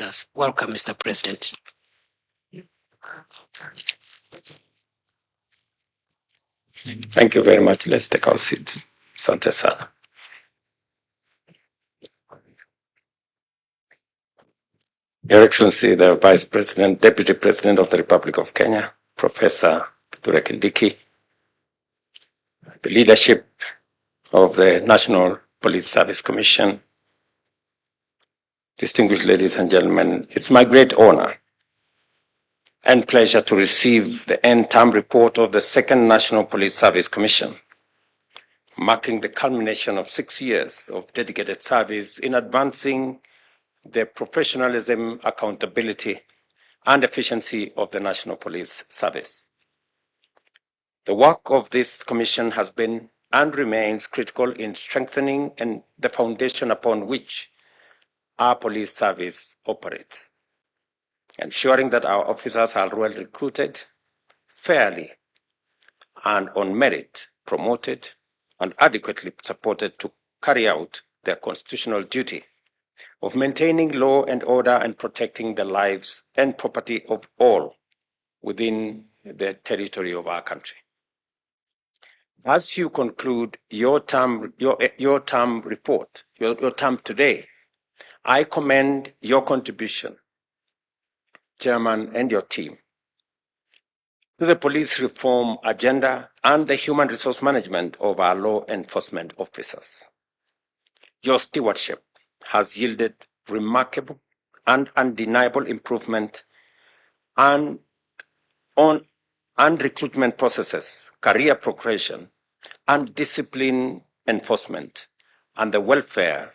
officers. Welcome, Mr. President. Thank you very much. Let's take our seats. Asante sana. Your Excellency, the Vice President, Deputy President of the Republic of Kenya, Professor Kithure Kindiki, the leadership of the National Police Service Commission, distinguished ladies and gentlemen, it's my great honor and pleasure to receive the end-term report of the Second National Police Service Commission, marking the culmination of 6 years of dedicated service in advancing the professionalism, accountability, and efficiency of the National Police Service. The work of this commission has been and remains critical in strengthening and the foundation upon which our police service operates, ensuring that our officers are well recruited, fairly, and on merit promoted, and adequately supported to carry out their constitutional duty of maintaining law and order and protecting the lives and property of all within the territory of our country. As you conclude your term report, your term today, I commend your contribution, Chairman, and your team to the police reform agenda and the human resource management of our law enforcement officers. Your stewardship has yielded remarkable and undeniable improvement on recruitment processes, career progression, and discipline enforcement, and the welfare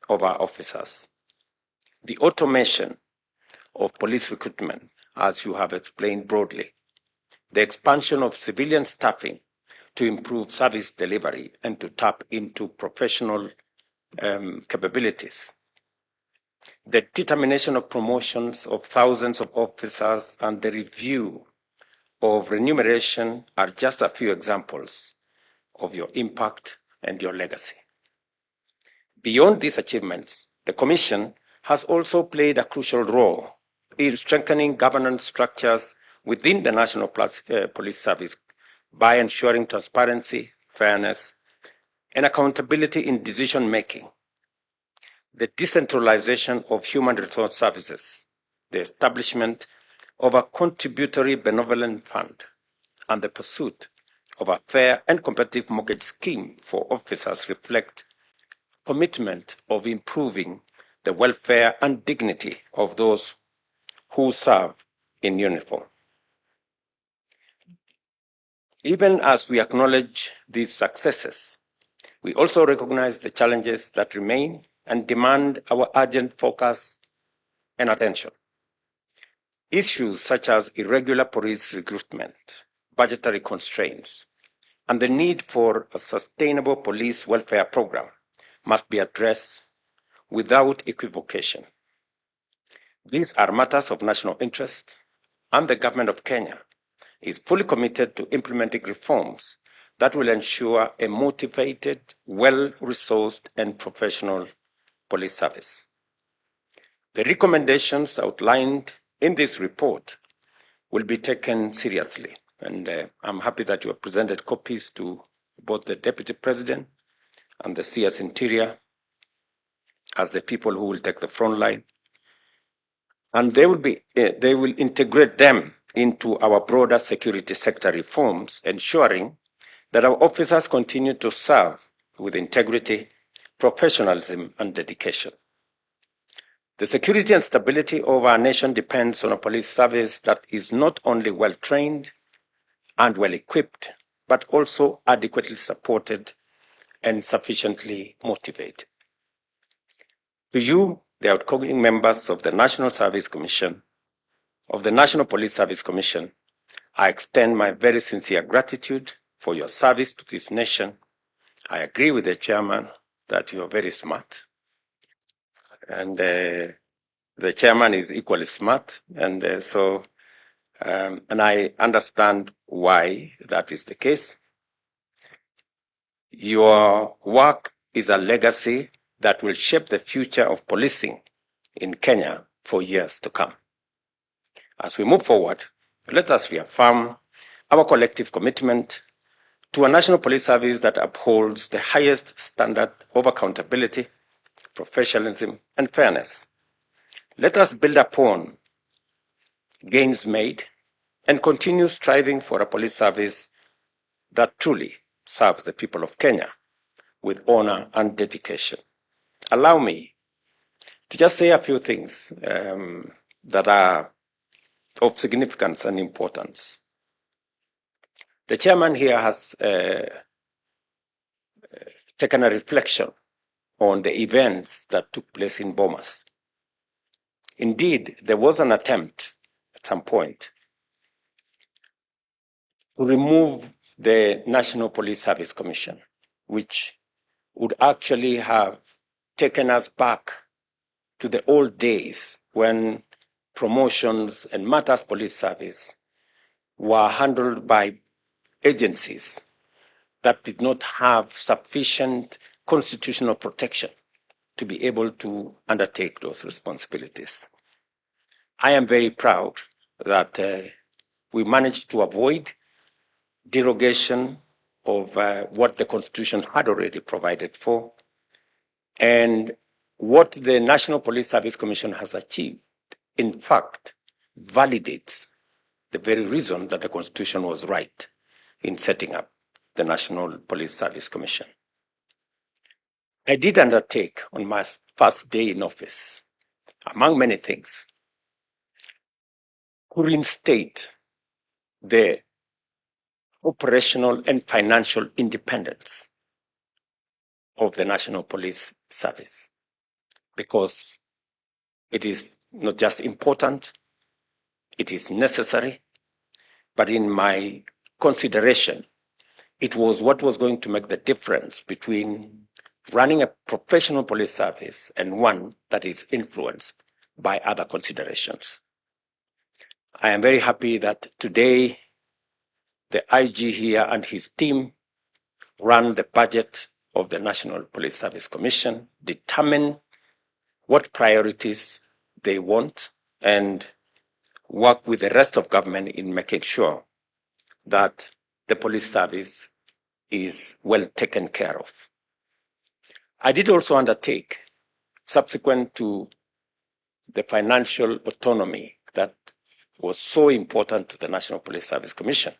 of our officers. The automation of police recruitment, as you have explained broadly, the expansion of civilian staffing to improve service delivery and to tap into professional capabilities, the determination of promotions of thousands of officers, and the review of remuneration are just a few examples of your impact and your legacy. Beyond these achievements, the Commission has also played a crucial role in strengthening governance structures within the National Police Service by ensuring transparency, fairness, and accountability in decision-making, the decentralization of human resource services, the establishment of a contributory benevolent fund, and the pursuit of a fair and competitive mortgage scheme for officers reflect commitment of improving the welfare and dignity of those who serve in uniform. Even as we acknowledge these successes, we also recognize the challenges that remain and demand our urgent focus and attention. Issues such as irregular police recruitment, budgetary constraints, and the need for a sustainable police welfare program must be addressed without equivocation. These are matters of national interest, and the government of Kenya is fully committed to implementing reforms that will ensure a motivated, well-resourced, and professional police service. The recommendations outlined in this report will be taken seriously, and I'm happy that you have presented copies to both the Deputy President and the CS Interior as the people who will take the front line, and they will integrate them into our broader security sector reforms, ensuring that our officers continue to serve with integrity, professionalism, and dedication. The security and stability of our nation depends on a police service that is not only well-trained and well-equipped, but also adequately supported and sufficiently motivated. To you, the outgoing members of the National Service Commission, of the National Police Service Commission, I extend my very sincere gratitude for your service to this nation. I agree with the chairman that you are very smart, and the chairman is equally smart, and and I understand why that is the case. Your work is a legacy that will shape the future of policing in Kenya for years to come. As we move forward, let us reaffirm our collective commitment to a national police service that upholds the highest standard of accountability, professionalism, and fairness. Let us build upon gains made and continue striving for a police service that truly serves the people of Kenya with honor and dedication. Allow me to just say a few things that are of significance and importance. The chairman here has taken a reflection on the events that took place in Bomas. Indeed, there was an attempt at some point to remove the National Police Service Commission, which would actually have taken us back to the old days when promotions and matters police service were handled by agencies that did not have sufficient constitutional protection to be able to undertake those responsibilities. I am very proud that we managed to avoid derogation of what the Constitution had already provided for, and what the National Police Service Commission has achieved, in fact, validates the very reason that the Constitution was right in setting up the National Police Service Commission. I did undertake on my first day in office, among many things, to reinstate the operational and financial independence of the National Police Service, because it is not just important, it is necessary, but in my consideration, it was what was going to make the difference between running a professional police service and one that is influenced by other considerations. I am very happy that today the IG here and his team run the budget of the National Police Service Commission, determine what priorities they want, and work with the rest of government in making sure that the police service is well taken care of. I did also undertake, subsequent to the financial autonomy that was so important to the National Police Service Commission,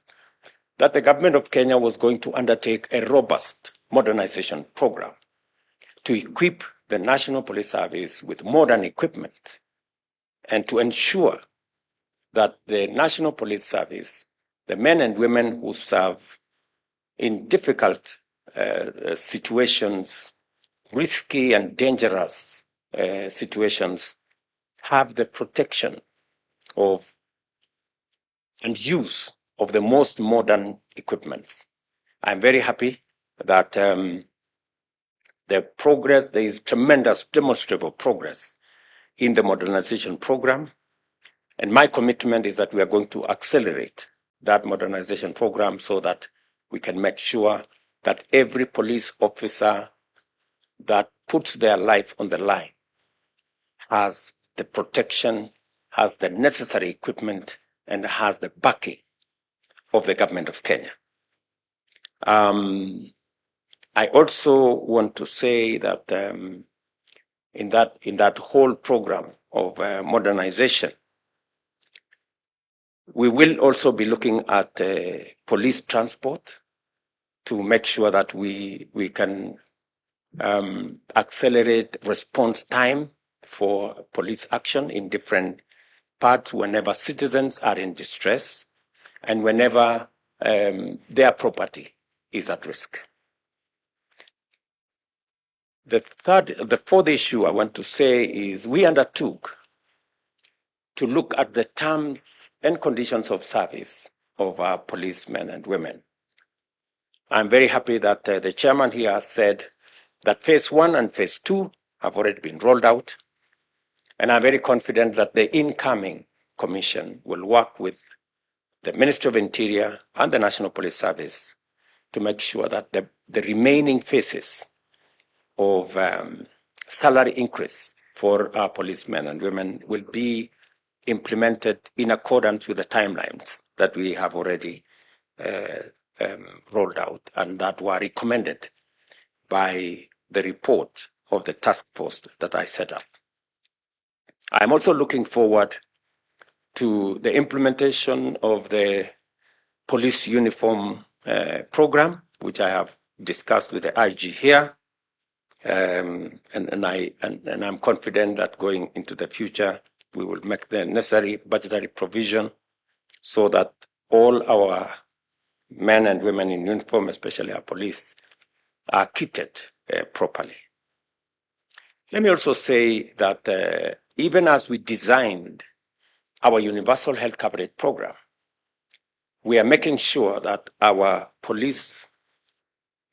that the government of Kenya was going to undertake a robust modernization program to equip the National Police Service with modern equipment and to ensure that the National Police Service, the men and women who serve in difficult situations, risky and dangerous situations, have the protection of and use of the most modern equipments. I'm very happy that the progress, there is tremendous demonstrable progress in the modernization program. And my commitment is that we are going to accelerate that modernization program so that we can make sure that every police officer that puts their life on the line has the protection, has the necessary equipment, and has the backing of the government of Kenya. I also want to say that in that whole program of modernization, we will also be looking at police transport to make sure that we can accelerate response time for police action in different parts whenever citizens are in distress and whenever their property is at risk. The fourth issue I want to say is we undertook to look at the terms and conditions of service of our policemen and women. I'm very happy that the chairman here has said that phase 1 and phase 2 have already been rolled out. And I'm very confident that the incoming commission will work with the Ministry of Interior and the National Police Service to make sure that the remaining phases of salary increase for our policemen and women will be implemented in accordance with the timelines that we have already rolled out and that were recommended by the report of the task force that I set up. I'm also looking forward to the implementation of the police uniform program, which I have discussed with the IG here. And I'm confident that going into the future, we will make the necessary budgetary provision so that all our men and women in uniform, especially our police, are kitted properly. Let me also say that even as we designed our universal health coverage program, we are making sure that our police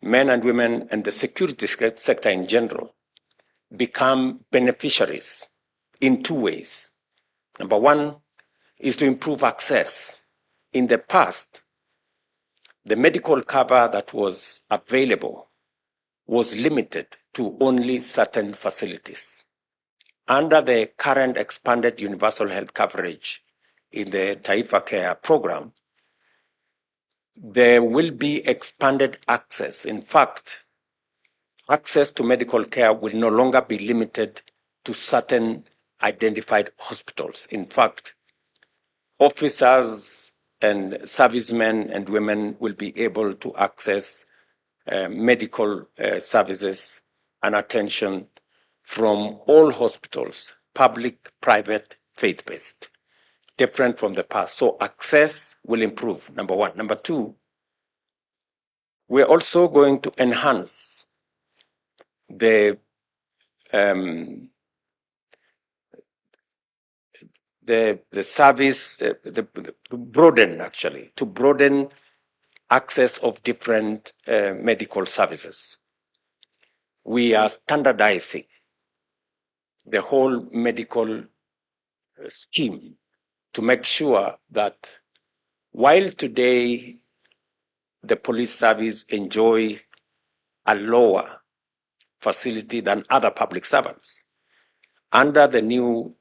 men and women and the security sector in general become beneficiaries in two ways. Number one is to improve access. In the past, the medical cover that was available was limited to only certain facilities. Under the current expanded universal health coverage in the Taifa Care program, there will be expanded access. In fact, access to medical care will no longer be limited to certain identified hospitals. In fact, officers and servicemen and women will be able to access medical services and attention from all hospitals, public, private, faith-based, different from the past. So access will improve, number one. Number two, we're also going to enhance the service, to broaden access of different medical services. We are standardizing the whole medical scheme to make sure that while today the police service enjoy a lower facility than other public servants, under the new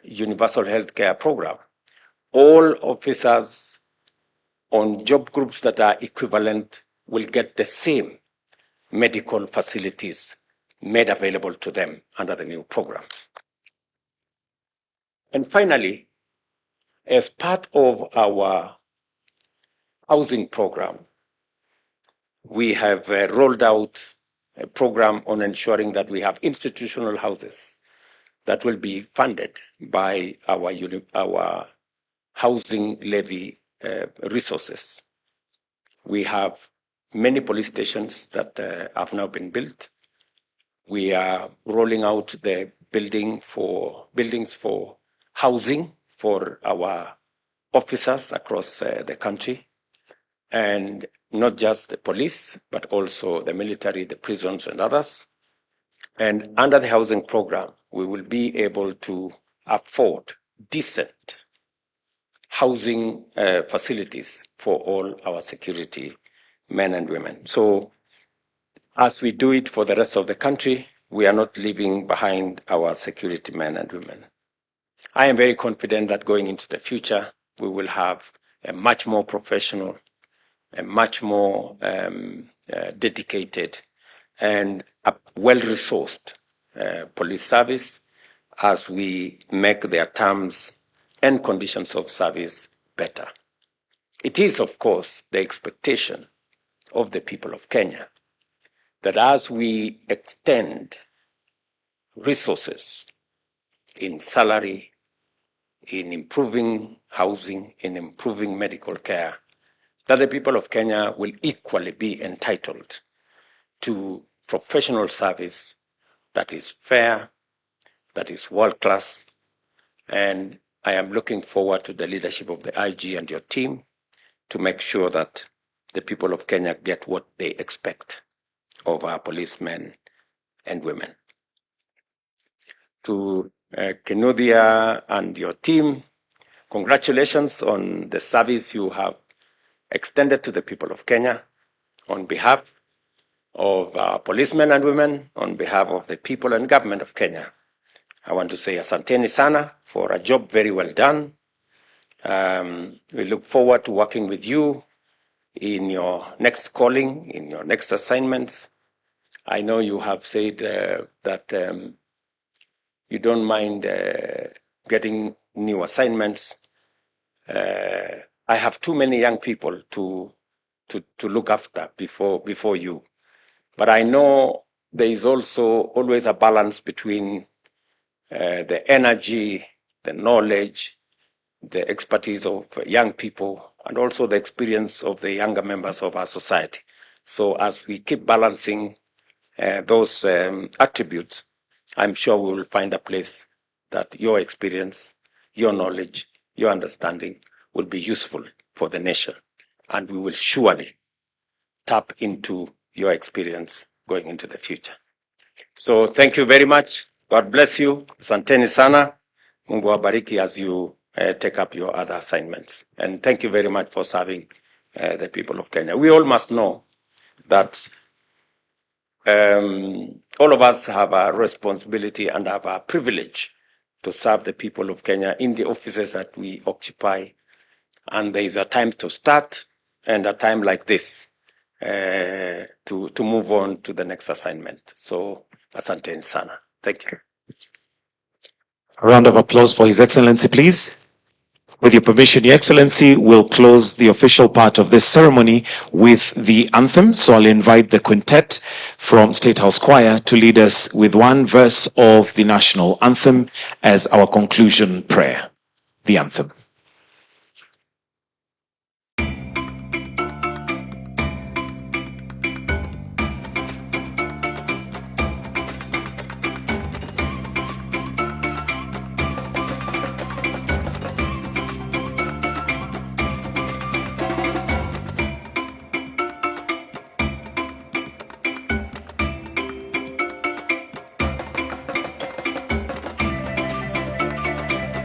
universal health care program, all officers on job groups that are equivalent will get the same medical facilities made available to them under the new program. And finally, as part of our housing program, we have rolled out a program on ensuring that we have institutional houses that will be funded by our housing levy resources. We have many police stations that have now been built. We are rolling out the buildings for housing for our officers across the country, and not just the police, but also the military, the prisons, and others. And under the housing program, we will be able to afford decent housing facilities for all our security men and women. So as we do it for the rest of the country, we are not leaving behind our security men and women. I am very confident that going into the future, we will have a much more professional, a much more dedicated and a well-resourced police service as we make their terms and conditions of service better. It is, of course, the expectation of the people of Kenya that as we extend resources in salary, in improving housing, in improving medical care, that the people of Kenya will equally be entitled to professional service that is fair, that is world-class, and I am looking forward to the leadership of the IG and your team to make sure that the people of Kenya get what they expect of our policemen and women. To Kinuthia and your team, congratulations on the service you have extended to the people of Kenya. On behalf of our policemen and women, on behalf of the people and government of Kenya, I want to say asanteni sana for a job very well done. We look forward to working with you in your next calling, in your next assignments. I know you have said that you don't mind getting new assignments. I have too many young people to look after before you. But I know there is also always a balance between the energy, the knowledge, the expertise of young people, and also the experience of the younger members of our society. So as we keep balancing those attributes, I'm sure we will find a place that your experience, your knowledge, your understanding will be useful for the nation. And we will surely tap into your experience going into the future. So thank you very much. God bless you. Asanteni sana. Mungu wabariki as you take up your other assignments. And thank you very much for serving the people of Kenya. We all must know that all of us have a responsibility and have a privilege to serve the people of Kenya in the offices that we occupy. And there is a time to start and a time like this to move on to the next assignment. So, asanteni sana. Thank you. A round of applause for His Excellency, please. With your permission, Your Excellency, we'll close the official part of this ceremony with the anthem. So I'll invite the quintet from State House Choir to lead us with one verse of the national anthem as our conclusion prayer. The anthem.